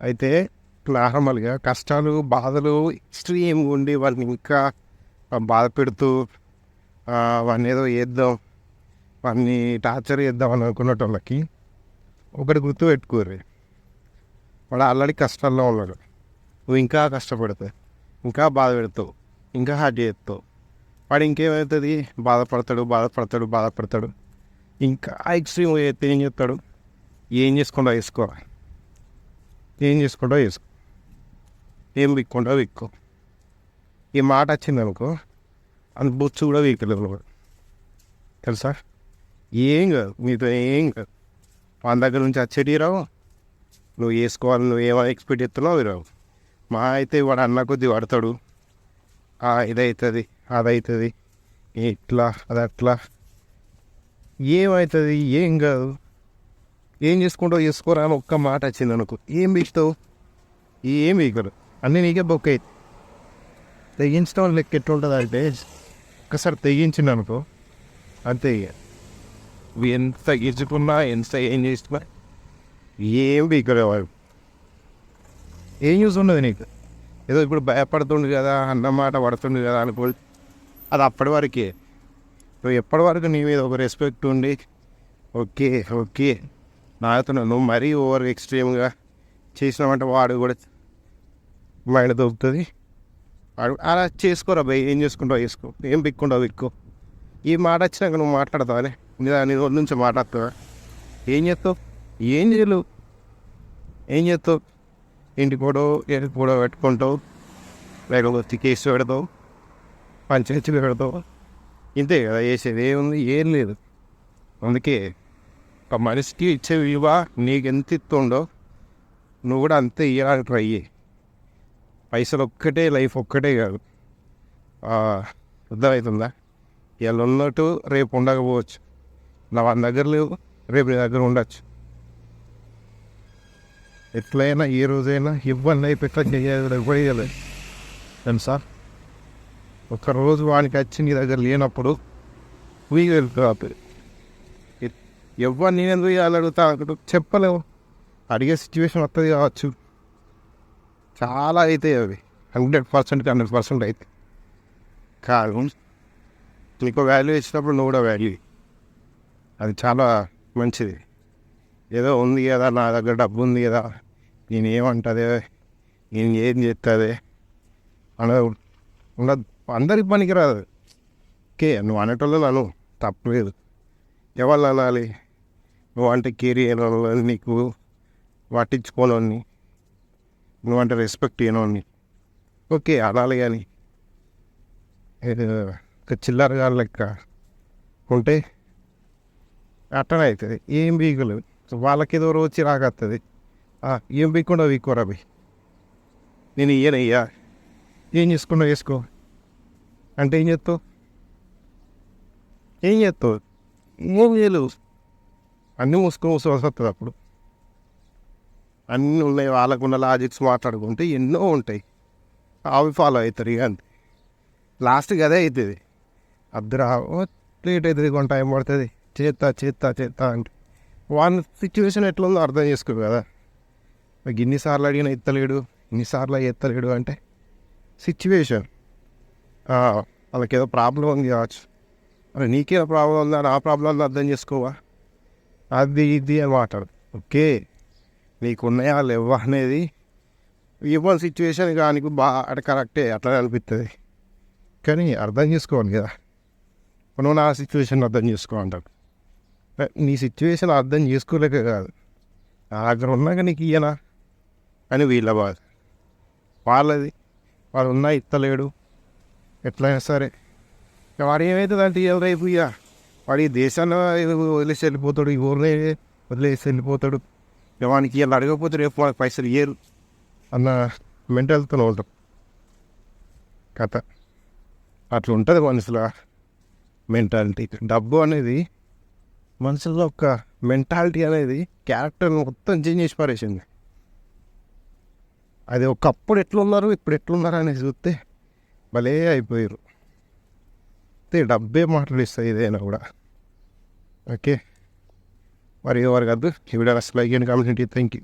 అయితే నార్మల్‌గా కష్టాలు, బాధలు ఎక్స్‌ట్రీమ్‌గా ఉండి వాళ్ళని ఇంకా బాధ పెడుతూ వాడినేదో చేద్దాం, వాడిని టార్చర్ చేద్దాం అని అనుకునేటోళ్ళకి ఒకటి గుర్తుపెట్టుకోర్రి. వాడు ఆల్రెడీ కష్టాల్లో ఉన్నాడు. నువ్వు ఇంకా కష్టపడతావు, ఇంకా బాధ పెడతావు, ఇంకా హార్ట్ చేస్తావు. వాడు ఇంకేమవుతుంది, బాధపడతాడు బాధపడతాడు బాధపడతాడు. ఇంకా ఎక్స్‌ట్రీమ్ చేస్తే ఏం చేస్తాడు, ఏం చేసుకుంటా చేసుకో, ఏం చేసుకుంటా చేసుకో, ఏం విక్కుంటా విక్కో. ఈ మాట వచ్చిందనుకో అంత బొచ్చు కూడా వీకలేదు వాడు, తెలుసా. ఏం కాదు, మీతో ఏం కాదు. వాళ్ళ దగ్గర నుంచి వచ్చేటివి రావు, నువ్వు వేసుకోవాలి, నువ్వు ఏమైనా ఎక్స్పెక్ట్ చేస్తున్నావు అవి రావు. మా అయితే వాడు అన్న కొద్దీ పడతాడు, ఇదవుతుంది అదవుతుంది, ఇట్లా అది అట్లా. ఏమవుతుంది, ఏం కాదు, ఏం చేసుకుంటావు చేసుకోరా అని ఒక్క మాట వచ్చింది అనుకో, ఏం వీక్తావు, ఏం వీకరు, అన్నీ నీకే బొక్క అయితే. తెగించడం లెక్క ఎట్లుంటుంది అంటే, ఒక్కసారి తెగించింది అనుకో అంతే. ఇక నువ్వు ఎంత గిచ్చుకున్నా ఎంత ఏం చేసినా ఏం వీకరే వాడు. ఏం యూస్ ఉండదు నీకు. ఏదో ఇప్పుడు భయపడుతుండు కదా, అన్నమాట పడుతుండు కదా అనుకో, అది అప్పటి వరకే. నువ్వు ఎప్పటి వరకు నీ మీద ఒక రెస్పెక్ట్ ఉండి ఓకే ఓకే నాగుతున్నావు, నువ్వు మరీ ఓవర్ ఎక్స్ట్రీమ్గా చేసినావంటే వాడు కూడా మైండ్ దొరుకుతుంది. వాడు అలా చేసుకోరా భయ్, ఏం చేసుకుంటావు చేసుకో, ఏం పిక్కుంటావు పిక్కో. ఈ మాట వచ్చినాక నువ్వు మాట్లాడతావని నీ రోజు నుంచి మాట్లాడతావా? ఏం చేస్తావు, ఏం చేయలేవు. ఏం చేస్తావు, ఇంటికి కూడా పెట్టుకుంటావు, లేకపోతే కేసు పెడతావు, పంచాయతీలు పెడతావు. ఇంతే కదా చేసేది, ఏముంది, ఏం లేదు. అందుకే ఒక మనిషికి ఇచ్చే విలువ నీకు ఎంత ఇస్తుండో నువ్వు కూడా అంతే ఇవ్వడానికి ట్రై చేయి. పైసలు ఒక్కటే లైఫ్ ఒక్కటే కాదు, అర్థమవుతుందా. ఇవాళ ఉన్నట్టు రేపు ఉండకపోవచ్చు. నా వాళ్ళ దగ్గర లేవు, రేపు నీ దగ్గర ఉండొచ్చు. ఎట్లయినా ఏ రోజైనా ఇబ్బంది అయిపోయి చేయలేదు తెలుసా. ఒక్కరోజు వానికి వచ్చి నీ దగ్గర లేనప్పుడు వీలు వెళ్ళిపోతుంది. ఎవరు నేను వేయాలి అడుగుతా అనుకుంటూ చెప్పలేవు, అడిగే సిచ్యువేషన్ వస్తుంది కావచ్చు. చాలా అవుతాయి అవి, 100% అయితే కాదు. నీకు వాల్యూ ఇచ్చినప్పుడు నువ్వు కూడా వాల్యూ, అది చాలా మంచిది. ఏదో ఉంది కదా, నా దగ్గర డబ్బు ఉంది కదా, నేను ఏమంటుంది, నేను ఏం చేస్తుంది అన్నది ఉండదు. అందరికి పనికిరాదు. ఓకే, నువ్వు అనేటోళ్ళు నన్ను తప్పలేదు. ఎవరు అనాలి, నువ్వంటే కేర్ చేయని, నీకు పట్టించుకోనోని, నువ్వంటే రెస్పెక్ట్ చేయనోని ఓకే అనాలి. కానీ ఒక చిల్లరగా లెక్క ఉంటే అట్టనే అవుతుంది. ఏం బీగలేదు, వాళ్ళకి ఏదో రోజు రాగస్తుంది. ఏం బీకుండా వీక్కోరా బీ, నేను ఇయ్యనయ్యా, ఏం చేసుకున్నా వేసుకో అంటే ఏం చేస్తావు, ఏం చేస్తావు, ఏం చేయలేవు. అన్నీ మూసుకొని వస్తుంది. అప్పుడు అన్నీ ఉన్నాయి, వాళ్ళకున్న లాజిక్స్ మాట్లాడుకుంటే ఎన్నో ఉంటాయి, అవి ఫాలో అవుతారు. ఇక అంతే, లాస్ట్కి అదే అవుతుంది. అద్దరా లేట్ అవుతుంది, కొంత టైం పడుతుంది, చేస్తా అంటే వాళ్ళ సిచ్యువేషన్ ఎట్లుందో అర్థం చేసుకో కదా. ఇన్నిసార్లు అడిగినా ఎత్తలేడు, ఇన్నిసార్లు ఎత్తలేడు అంటే సిచ్యువేషన్, వాళ్ళకి ఏదో ప్రాబ్లం ఉంది కావచ్చు. అరే నీకేదో ప్రాబ్లం ఉందా, నా ప్రాబ్లం అర్థం చేసుకోవా, అది ఇది అని మాట్లాడు. ఓకే, నీకున్నాయా లేవా అనేది ఇవ్వాలి సిచ్యువేషన్, కానీ బాగా కరెక్టే అట్లా అనిపిస్తుంది. కానీ అర్థం చేసుకోవాలి కదా, నువ్వు నా సిచ్యువేషన్ అర్థం చేసుకో అంటారు. నీ సిచ్యువేషన్ అర్థం చేసుకోలేక కాదు, నా దగ్గర ఉన్నాక నీకు ఇయ్యనా అని వీళ్ళ బాధ. వాళ్ళది వాడు ఉన్నా ఇస్తలేడు, ఎట్లయినా సరే వాడు ఏమవుతుంది అంటే ఇవాళ రేపు ఇక వాడు ఈ దేశాన్ని వదిలేసి వెళ్ళిపోతాడు, ఈ ఊరిని వదిలేసి వెళ్ళిపోతాడు. వానికి ఇలా అడగకపోతే రేపు వాడికి పైసలు ఇయ్యరు అన్న మెంటాలిటీతో ఉంటాం కథ. అట్లా ఉంటుంది మనుషుల మెంటాలిటీ. డబ్బు అనేది మనుషుల్లో ఒక మెంటాలిటీ అనేది క్యారెక్టర్ మొత్తం చేంజ్ చేసి పారేసింది. అది ఒకప్పుడు ఎట్లున్నారు ఇప్పుడు ఎట్లున్నారు అనేది చూస్తే భలే అయిపోయారు. డబ్బే మాట్లాడిస్తాయి ఏదైనా కూడా. ఓకే, మరి ఎవరు కాదు ఈ వీడియో అసలు కమ్యూనిటీ. Thank you.